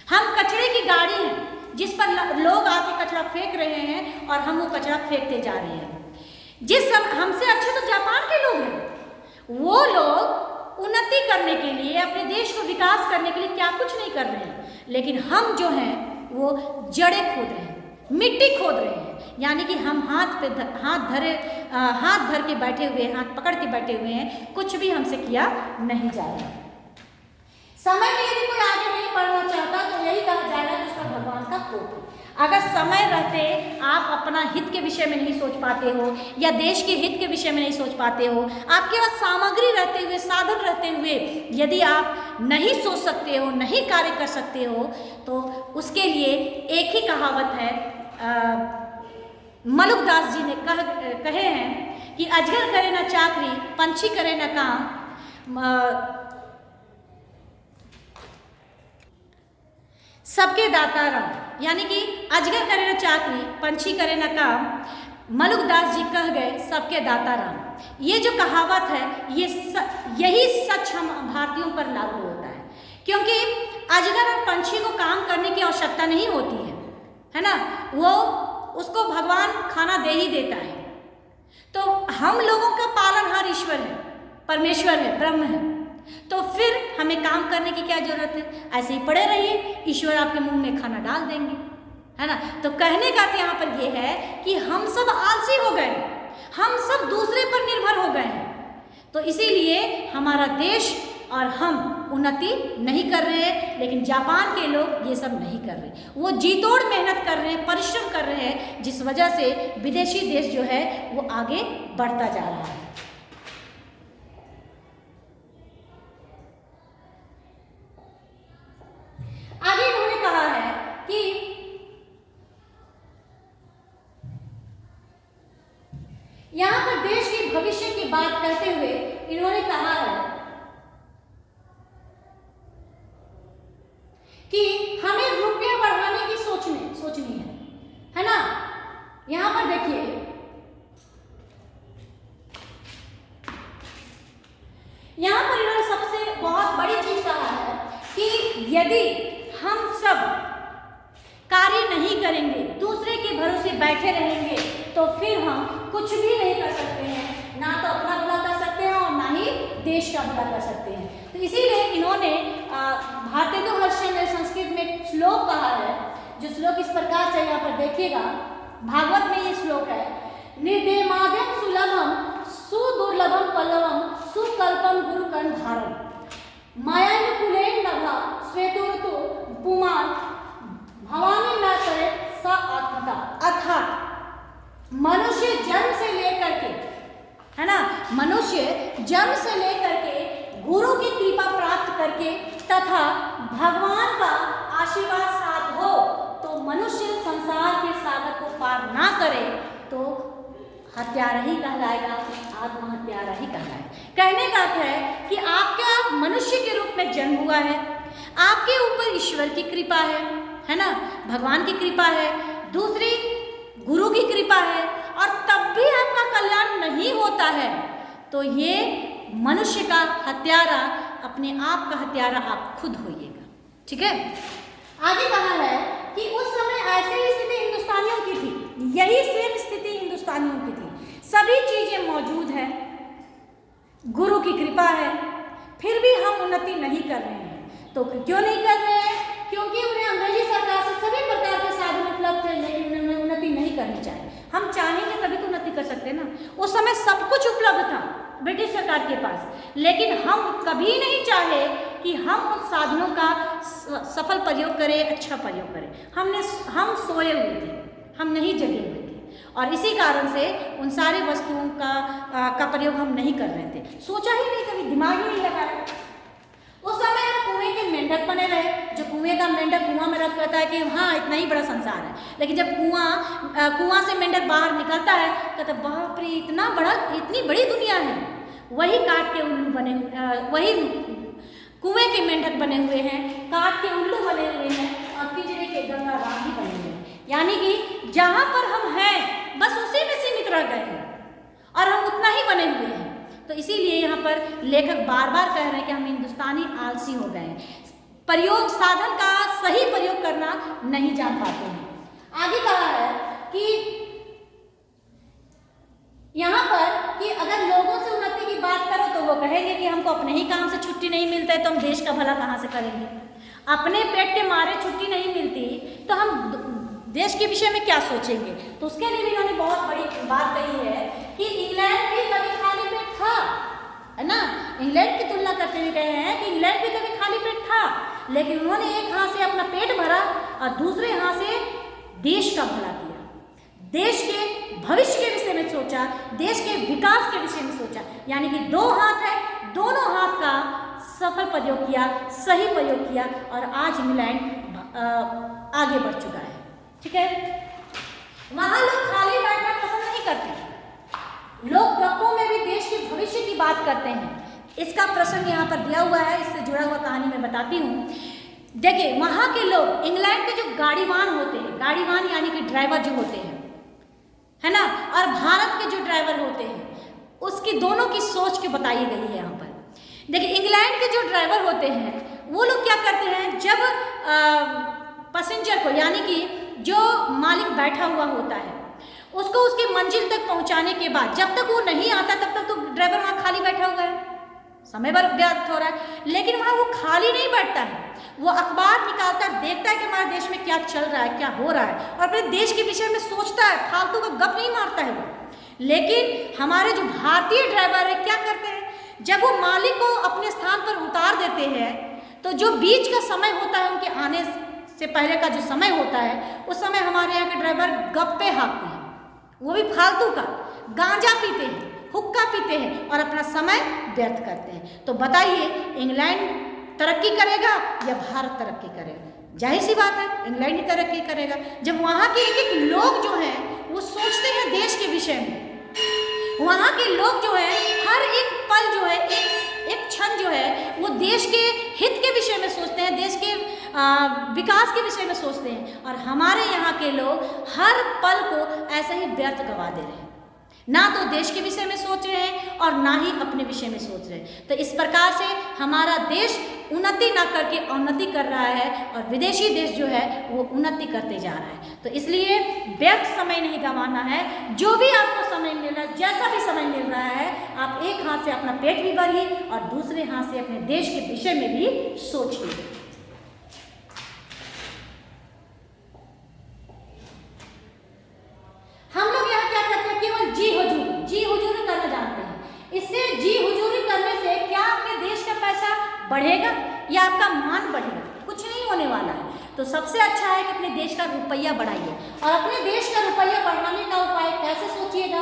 हम कचरे की गाड़ी हैं जिस पर लोग आके कचरा फेंक रहे हैं और हम वो कचरा फेंकते जा रहे हैं। हमसे अच्छे तो जापान के लोग हैं, वो लोग उन्नति करने के लिए, अपने देश को विकास करने के लिए क्या कुछ नहीं कर रहे हैं। लेकिन हम जो हैं वो जड़ें खोद रहे हैं, मिट्टी खोद रहे हैं। यानी कि हम हाथ धर के बैठे हुए, हाथ पकड़ के बैठे हुए हैं, कुछ भी हमसे किया नहीं जा रहा। समय में यदि कोई आगे नहीं बढ़ना चाहता तो यही कहा जाएगा कि उसका भगवान का कोप है। अगर समय रहते आप अपना हित के विषय में नहीं सोच पाते हो या देश के हित के विषय में नहीं सोच पाते हो, आपके पास सामग्री रहते हुए, साधन रहते हुए यदि आप नहीं सोच सकते हो, नहीं कार्य कर सकते हो, तो उसके लिए एक ही कहावत है, मलुकदास जी ने कहे हैं कि अजगर करे न चाकरी, पंछी करे न काम, सबके दाता राम। यानी कि अजगर करे न चाकरी, पंछी करे न काम, मलुकदास जी कह गए सबके दाता राम। ये जो कहावत है यही सच हम भारतीयों पर लागू होता है, क्योंकि अजगर और पंछी को काम करने की आवश्यकता नहीं होती है है ना, वो उसको भगवान खाना दे ही देता है। तो हम लोगों का पालनहार ईश्वर है, परमेश्वर है, ब्रह्म है, तो फिर हमें काम करने की क्या जरूरत है? ऐसे ही पड़े रहिए, ईश्वर आपके मुंह में खाना डाल देंगे, है ना। तो कहने का यहाँ पर ये है कि हम सब आलसी हो गए, हम सब दूसरे पर निर्भर हो गए हैं। तो इसीलिए हमारा देश और हम उन्नति नहीं कर रहे हैं। लेकिन जापान के लोग ये सब नहीं कर रहे, वो जी तोड़ मेहनत कर रहे हैं, परिश्रम कर रहे हैं, जिस वजह से विदेशी देश जो है वो आगे बढ़ता जा रहा है। आगे इन्होंने कहा है कि यहां पर देश के भविष्य की बात करते हुए इन्होंने कहा है कि हमें रुपया बढ़ाने की सोचनी है ना। यहां पर देखिए, यहां पर इन्होंने सबसे बहुत बड़ी चीज कहा है कि यदि हम सब कार्य नहीं करेंगे, दूसरे के भरोसे बैठे रहेंगे, तो फिर हम कुछ भी नहीं कर सकते हैं, ना तो अपना भला कर सकते हैं और ना ही देश का भला कर सकते हैं। तो इसीलिए इन्होंने भारतेंदु हरिश्चंद्र ने संस्कृत में एक श्लोक कहा है, जो श्लोक इस प्रकार से यहाँ पर देखिएगा, भागवत में ये श्लोक है, निर्देमाद्यम सुलभम सुदुर्लभम पल्लवम सुकल्पम गुरुकंधारम मायानुकूलेन नभा श्वेतोर्तो पुमान भवानी न करे सा आत्मता। अर्थात मनुष्य जन्म से लेकर के, है ना, मनुष्य जन्म से लेकर के गुरु की कृपा प्राप्त करके तथा भगवान का आशीर्वाद साथ हो तो मनुष्य संसार के सागर को पार ना करे तो हत्यारा ही कहलाएगा, आत्महत्यारा ही कहलाएगा। कहने का अर्थ है कि आपका मनुष्य के रूप में जन्म हुआ है, आपके ऊपर ईश्वर की कृपा है ना, भगवान की कृपा है, दूसरी गुरु की कृपा है, और तब भी आपका कल्याण नहीं होता है, तो ये मनुष्य का हत्यारा, अपने आप का हत्यारा आप खुद होइएगा। ठीक है। आगे कहा है कि उस समय ऐसी ही स्थिति हिंदुस्तानियों की थी, यही सेम स्थिति हिंदुस्तानियों की थी, सभी चीजें मौजूद है, गुरु की कृपा है, फिर भी हम उन्नति नहीं कर रहे हैं। तो क्यों नहीं कर रहे हैं? क्योंकि उन्हें अंग्रेजी सरकार से सभी प्रकार के साधन उपलब्ध थे, लेकिन उन्हें उन्नति नहीं करनी चाहिए। हम चाहेंगे तभी तो उन्नति कर सकते हैं ना। उस समय सब कुछ उपलब्ध था ब्रिटिश सरकार के पास, लेकिन हम कभी नहीं चाहे कि हम उन साधनों का सफल प्रयोग करें, अच्छा प्रयोग करें। हम सोए हुए थे, हम नहीं जगे हुए थे, और इसी कारण से उन सारी वस्तुओं का प्रयोग हम नहीं कर रहे थे। सोचा ही नहीं, कभी दिमाग ही नहीं लगाया। उस समय हम कुएं के मेंढक बने रहे, जो कुएं का मेंढक कुआं में रख करता है कि हाँ इतना ही बड़ा संसार है, लेकिन जब कुआं से मेंढक बाहर निकलता है कहता बाप रे इतना बड़ा, इतनी बड़ी दुनिया है। वही काट के उल्लू बने, वही कुएं के मेंढक बने हुए हैं, काट के उल्लू बने हुए हैं, और पिंजरे के गंगा राम ही बने हुए हैं। यानी कि जहाँ पर हम हैं बस उसी में सीमित रह गए हैं, और हम उतना ही बने हुए हैं। तो इसीलिए यहाँ पर लेखक बार बार कह रहे हैं कि हम हिंदुस्तानी आलसी हो गए हैं, प्रयोग साधन का सही प्रयोग करना नहीं जान पाते हैं। आगे कहा है कि यहाँ पर कि अगर लोगों से उन्नति की बात करो तो वो कहेंगे कि हमको अपने ही काम से छुट्टी नहीं मिलता है, तो हम देश का भला कहाँ से करेंगे? अपने पेट के मारे छुट्टी नहीं मिलती तो हम देश के विषय में क्या सोचेंगे? तो उसके लिए भी इन्होंने बहुत बड़ी बात कही है कि इंग्लैंड भी कभी खाली पेट था, है ना। इंग्लैंड की तुलना करते हुए कहे हैं कि इंग्लैंड भी कभी खाली पेट था, लेकिन उन्होंने एक हाथ से अपना पेट भरा और दूसरे हाथ से देश का भला किया, देश के भविष्य के विषय में सोचा, देश के विकास के विषय में सोचा। यानी कि दो हाथ है, दोनों हाथ का सफल प्रयोग किया, सही प्रयोग किया, और आज इंग्लैंड आगे बढ़ चुका है। ठीक है। वहां लोग खाली बैठना पसंद नहीं करते, लोग गप्पों में भी देश के भविष्य की बात करते हैं। इसका प्रसंग यहाँ पर दिया हुआ है, इससे जुड़ा हुआ कहानी मैं बताती हूँ। देखिए वहाँ के लोग, इंग्लैंड के जो गाड़ीवान होते हैं, गाड़ीवान यानी कि ड्राइवर जो होते हैं, है ना, और भारत के जो ड्राइवर होते हैं, उसकी दोनों की सोच के बताई गई है यहाँ पर। देखिए इंग्लैंड के जो ड्राइवर होते हैं वो लोग क्या करते हैं, जब पैसेंजर को यानी कि जो मालिक बैठा हुआ होता है उसको उसकी मंजिल तक पहुंचाने के बाद जब तक वो नहीं आता तब तक तो ड्राइवर वहाँ खाली बैठा हुआ है, समय भर व्यर्थ हो रहा है। लेकिन वहाँ वो खाली नहीं बैठता है, वो अखबार निकालता है, देखता है कि हमारे देश में क्या चल रहा है, क्या हो रहा है, और अपने देश के विषय में सोचता है, फालतू का गप नहीं मारता है वो। लेकिन हमारे जो भारतीय ड्राइवर है क्या करते हैं, जब वो मालिक को अपने स्थान पर उतार देते हैं तो जो बीच का समय होता है उनके आने से पहले का जो समय होता है उस समय हमारे यहाँ के ड्राइवर गप्पे हाँकते हैं, वो भी फालतू का, गांजा पीते हैं, हुक्का पीते हैं और अपना समय व्यर्थ करते हैं। तो बताइए इंग्लैंड तरक्की करेगा या भारत तरक्की करेगा? जाहिर सी बात है इंग्लैंड ही तरक्की करेगा, जब वहाँ के एक एक लोग जो हैं वो सोचते हैं देश के विषय में। वहाँ के लोग जो है हर एक पल जो है एक क्षण जो है वो देश के हित के विषय में सोचते हैं, देश के विकास के विषय में सोचते हैं। और हमारे यहाँ के लोग हर पल को ऐसे ही व्यर्थ गवा दे रहे हैं, ना तो देश के विषय में सोच रहे हैं और ना ही अपने विषय में सोच रहे हैं। तो इस प्रकार से हमारा देश उन्नति ना करके अवनति कर रहा है और विदेशी देश जो है वो उन्नति करते जा रहा है। तो इसलिए व्यर्थ समय नहीं गंवाना है, जो भी आपको समय मिल रहा है, जैसा भी समय मिल रहा है, आप एक हाथ से अपना पेट भी भरिए और दूसरे हाथ से अपने देश के विषय में भी सोचिए। हम लोग यहाँ क्या करते हैं, केवल जी हुजूरी करना जानते हैं। इससे जी हुजूरी करने से क्या आपके देश का पैसा बढ़ेगा या आपका मान बढ़ेगा? कुछ नहीं होने वाला है। तो सबसे अच्छा है कि अपने देश का रुपया बढ़ाइए, और अपने देश का रुपया बढ़ाने का उपाय कैसे सोचिएगा।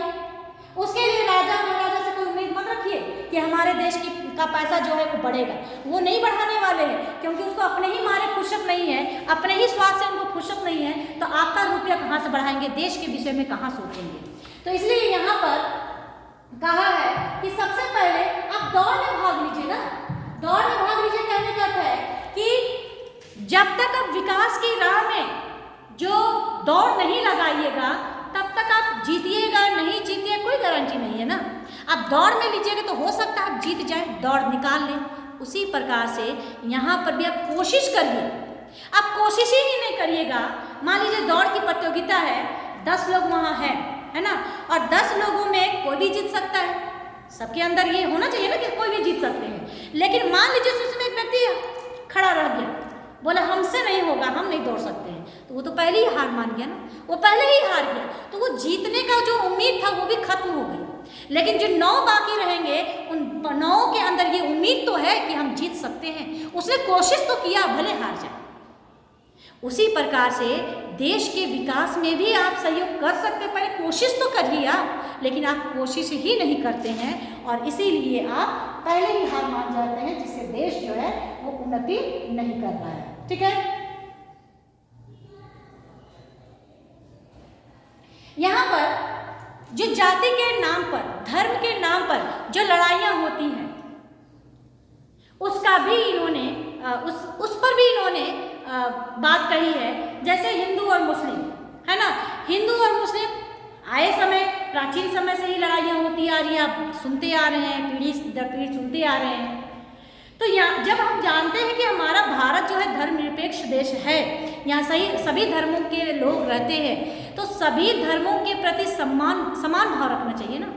उसके लिए राजा महाराजा से कोई उम्मीद मत रखिए कि हमारे देश का पैसा जो है वो बढ़ेगा, वो नहीं बढ़ाने वाले हैं, क्योंकि उसको अपने ही मारे फुर्सत नहीं है, अपने ही स्वाद से उनको फुर्सत नहीं है। तो आपका रुपया कहाँ से बढ़ाएंगे, देश के विषय में कहाँ सोचेंगे? तो इसलिए यहाँ पर कहा है कि सबसे पहले आप दौड़ में भाग लीजिए ना, दौड़ में भाग लीजिए। कहने का अर्थ है कि जब तक आप विकास की राह में जो दौड़ नहीं लगाइएगा तब तक आप जीतिएगा नहीं जीतिए कोई गारंटी नहीं है ना। आप दौड़ में लीजिएगा तो हो सकता है आप जीत जाए, दौड़ निकाल लें। उसी प्रकार से यहाँ पर भी आप कोशिश करिए। आप कोशिश ही नहीं करिएगा, मान लीजिए दौड़ की प्रतियोगिता है, 10 लोग वहाँ है ना, और 10 लोगों में कोई भी जीत सकता है। सबके अंदर ये होना चाहिए ना कि कोई भी जीत सकते हैं। लेकिन मान लीजिए उसमें एक व्यक्ति खड़ा रह गया, बोला हमसे नहीं होगा, हम नहीं दौड़ सकते हैं, तो वो तो पहले ही हार मान गया ना, वो पहले ही हार गया। तो वो जीतने का जो उम्मीद था वो भी खत्म हो गई। लेकिन जो 9 बाकी रहेंगे उन 9 के अंदर ये उम्मीद तो है कि हम जीत सकते हैं, उसने कोशिश तो किया, भले हार जाए। उसी प्रकार से देश के विकास में भी आप सहयोग कर सकते, पहले कोशिश तो करिए आप, लेकिन आप कोशिश ही नहीं करते हैं और इसीलिए आप पहले ही हार मान जाते हैं, जिससे देश जो है वो उन्नति नहीं कर रहा है। ठीक है, यहाँ पर जो जाति के नाम पर, धर्म के नाम पर जो लड़ाइयाँ होती हैं उसका भी इन्होंने उस पर भी इन्होंने बात कही है। जैसे हिंदू और मुस्लिम है ना, हिंदू और मुस्लिम आए समय, प्राचीन समय से ही लड़ाइयाँ होती आ रही है, आप सुनते आ रहे हैं, पीढ़ी दर पीढ़ी सुनते आ रहे हैं। तो यहाँ जब हम जानते हैं कि हमारा भारत जो है धर्मनिरपेक्ष देश है, यहाँ सभी धर्मों के लोग रहते हैं, तो सभी धर्मों के प्रति समान भाव रखना चाहिए ना।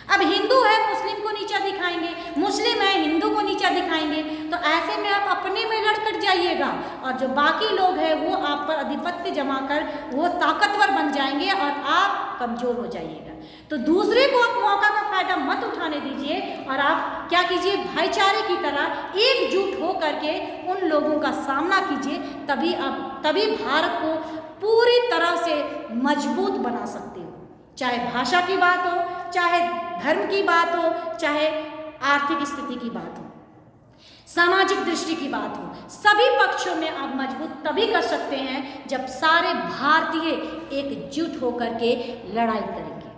अब हिंदू है मुस्लिम को नीचा दिखाएंगे, मुस्लिम है हिंदू को नीचा दिखाएंगे, तो ऐसे में आप अपने में लड़कर जाइएगा और जो बाकी लोग हैं वो आप पर आधिपत्य जमाकर वो ताकतवर बन जाएंगे और आप कमजोर हो जाइएगा। तो दूसरे को आप मौका का फायदा मत उठाने दीजिए और आप क्या कीजिए, भाईचारे की तरह एकजुट हो करके उन लोगों का सामना कीजिए, तभी भारत को पूरी तरह से मजबूत बना सकते हो। चाहे भाषा की बात हो, चाहे धर्म की बात हो, चाहे आर्थिक स्थिति की बात हो, सामाजिक दृष्टि की बात हो, सभी पक्षों में आप मजबूत तभी कर सकते हैं जब सारे भारतीय एकजुट होकर के लड़ाई करेंगे।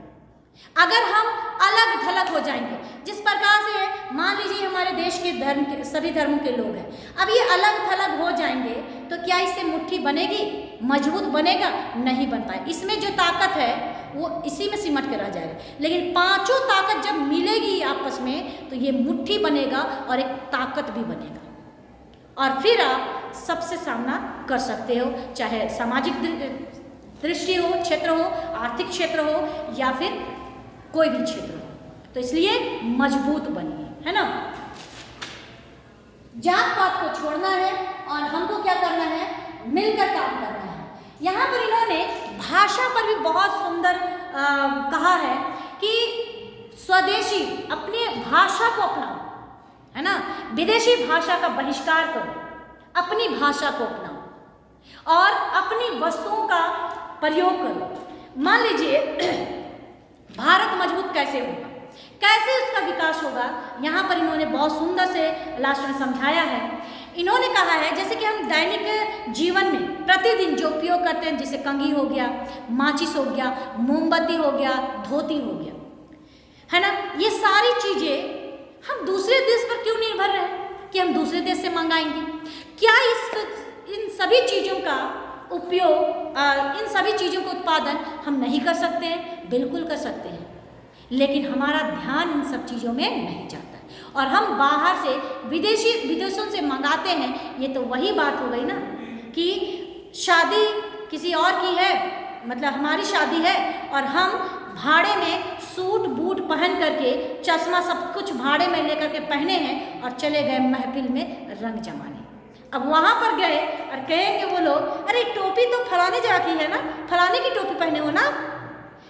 अगर हम अलग थलग हो जाएंगे, जिस प्रकार से मान लीजिए हमारे देश के सभी धर्मों के लोग हैं, अब ये अलग थलग हो जाएंगे तो क्या इससे मुट्ठी बनेगी, मजबूत बनेगा? नहीं बन पाए। इसमें जो ताकत है वो इसी में सिमट के रह जाएगा। लेकिन पांचों ताकत जब मिलेगी आपस में तो ये मुट्ठी बनेगा और एक ताकत भी बनेगा और फिर आप सबसे सामना कर सकते हो, चाहे सामाजिक दृष्टि हो, क्षेत्र हो, आर्थिक क्षेत्र हो या फिर कोई भी क्षेत्र हो। तो इसलिए मजबूत बनिए, है ना। जात पात को छोड़ना है और हमको क्या करना है, मिलकर काम करना है। यहाँ पर इन्होंने भाषा पर भी बहुत सुंदर कहा है कि स्वदेशी अपनी भाषा को अपनाओ, है ना, विदेशी भाषा का बहिष्कार करो, अपनी भाषा को अपनाओ और अपनी वस्तुओं का प्रयोग करो। मान लीजिए भारत मजबूत कैसे होगा, कैसे उसका विकास होगा, यहाँ पर इन्होंने बहुत सुंदर से लास्ट में समझाया है। इन्होंने कहा है जैसे कि हम दैनिक जीवन में प्रतिदिन जो उपयोग करते हैं, जैसे कंघी हो गया, माचिस हो गया, मोमबत्ती हो गया, धोती हो गया, है ना, ये सारी चीज़ें हम दूसरे देश पर क्यों निर्भर रहे कि हम दूसरे देश से मंगाएंगे? क्या इन सभी चीज़ों का उपयोग, इन सभी चीज़ों का उत्पादन हम नहीं कर सकते हैं? बिल्कुल कर सकते हैं, लेकिन हमारा ध्यान इन सब चीज़ों में नहीं जाता है और हम बाहर से विदेशों से मंगाते हैं। ये तो वही बात हो गई ना कि शादी किसी और की है, मतलब हमारी शादी है और हम भाड़े में सूट बूट पहन करके, चश्मा सब कुछ भाड़े में लेकर के पहने हैं और चले गए महफिल में रंग जमाने। अब वहाँ पर गए और कहेंगे वो लोग, अरे टोपी तो फलाने जगह की है ना, फलाने की टोपी पहने हो ना,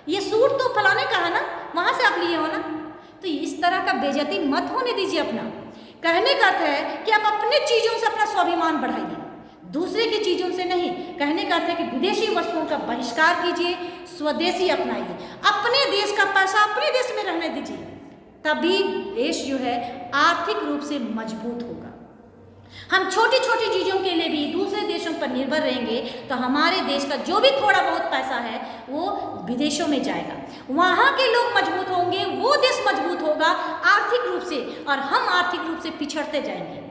ये सूट तो फलाने का है ना, वहाँ से आप लिए हो ना। तो इस तरह का बेइज्जती मत होने दीजिए अपना। कहने का अर्थ है कि आप अपने चीज़ों से अपना स्वाभिमान बढ़ाइए, दूसरे की चीज़ों से नहीं। कहने का अर्थ है कि विदेशी वस्तुओं का बहिष्कार कीजिए, स्वदेशी अपनाइए, अपने देश का पैसा अपने देश में रहने दीजिए, तभी देश जो है आर्थिक रूप से मजबूत होगा। हम छोटी छोटी चीज़ों के लिए भी दूसरे देशों पर निर्भर रहेंगे तो हमारे देश का जो भी थोड़ा बहुत पैसा है वो विदेशों में जाएगा, वहाँ के लोग मजबूत होंगे, वो देश मजबूत होगा आर्थिक रूप से और हम आर्थिक रूप से पिछड़ते जाएंगे।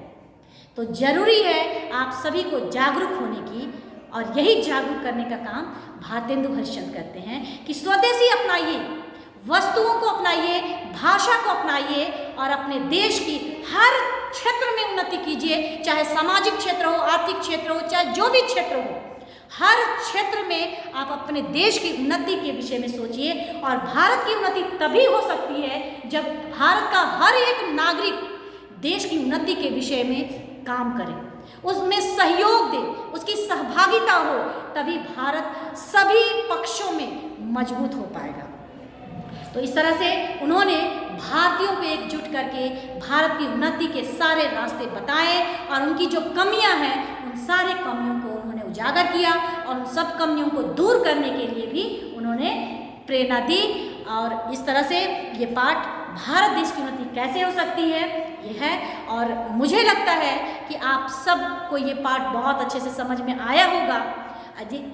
तो जरूरी है आप सभी को जागरूक होने की, और यही जागरूक करने का काम भारतेंदु हरिश्चंद्र करते हैं कि स्वदेशी अपनाइए, वस्तुओं को अपनाइए, भाषा को अपनाइए और अपने देश की हर क्षेत्र में उन्नति कीजिए, चाहे सामाजिक क्षेत्र हो, आर्थिक क्षेत्र हो, चाहे जो भी क्षेत्र हो, हर क्षेत्र में आप अपने देश की उन्नति के विषय में सोचिए। और भारत की उन्नति तभी हो सकती है जब भारत का हर एक नागरिक देश की उन्नति के विषय में काम करे, उसमें सहयोग दे, उसकी सहभागिता हो, तभी भारत सभी पक्षों में मजबूत हो पाएगा। तो इस तरह से उन्होंने भारतीयों को एकजुट करके भारत की उन्नति के सारे रास्ते बताए और उनकी जो कमियां हैं उन सारे कमियों को उन्होंने उजागर किया और उन सब कमियों को दूर करने के लिए भी उन्होंने प्रेरणा दी। और इस तरह से ये पाठ भारत देश की उन्नति कैसे हो सकती है ये है। और मुझे लगता है कि आप सबको ये पाठ बहुत अच्छे से समझ में आया होगा।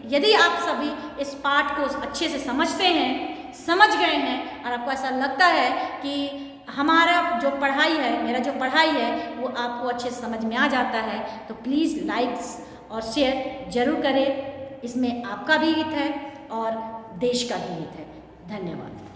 यदि आप सभी इस पाठ को अच्छे से समझते हैं, समझ गए हैं और आपको ऐसा लगता है कि हमारा जो पढ़ाई है, मेरा जो पढ़ाई है वो आपको अच्छे से समझ में आ जाता है, तो प्लीज़ लाइक्स और शेयर जरूर करें। इसमें आपका भी हित है और देश का भी हित है। धन्यवाद।